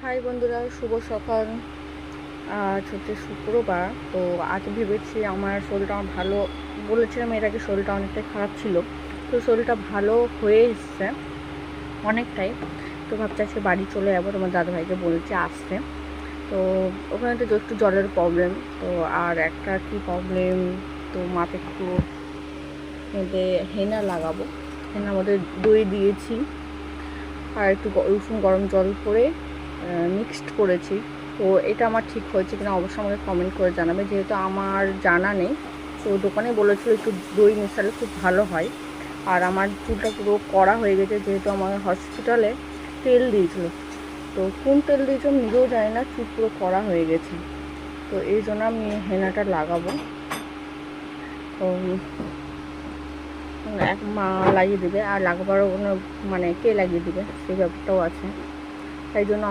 High বন্ধুরা, শুভ সকাল। আজ হচ্ছে শুক্রবার। তো আজ ভেবেছি আমার শরীরটা ভালো, বলেছিলাম এর আগে শরীরটা অনেকটাই খারাপ ছিল, তো শরীরটা ভালো হয়ে এসছে অনেকটাই। তো ভাবছি আজকে বাড়ি চলে যাবো, তোমার দাদাভাইকে বলছি আসতে। তো ওখানে তো একটু জলের প্রবলেম, তো আর একটা কি প্রবলেম, তো মাথা একটু মধ্যে হেনা লাগাবো। হেনার মধ্যে দই দিয়েছি আর একটু উষুম গরম জল করে মিক্সড করেছি। তো এটা আমার ঠিক হয়েছে কিনা অবশ্যই আমাকে কমেন্ট করে জানাবে, যেহেতু আমার জানা নেই। তো দোকানে বলেছিল একটু দই মেশালে খুব ভালো হয়। আর আমার চুলটা পুরো কড়া হয়ে গেছে, যেহেতু আমার হসপিটালে তেল দিয়েছিল। তো কোন তেল দিয়েছিল আমি নিজেও জানি না, চুল পুরো কড়া হয়ে গেছে। তো এই জন্য আমি হেনাটা লাগাবো। তো এক মা লাগিয়ে দেবে, আর লাগাবার কোনো মানে কে লাগিয়ে দেবে সেই ব্যাপারটাও আছে। তাই জন্য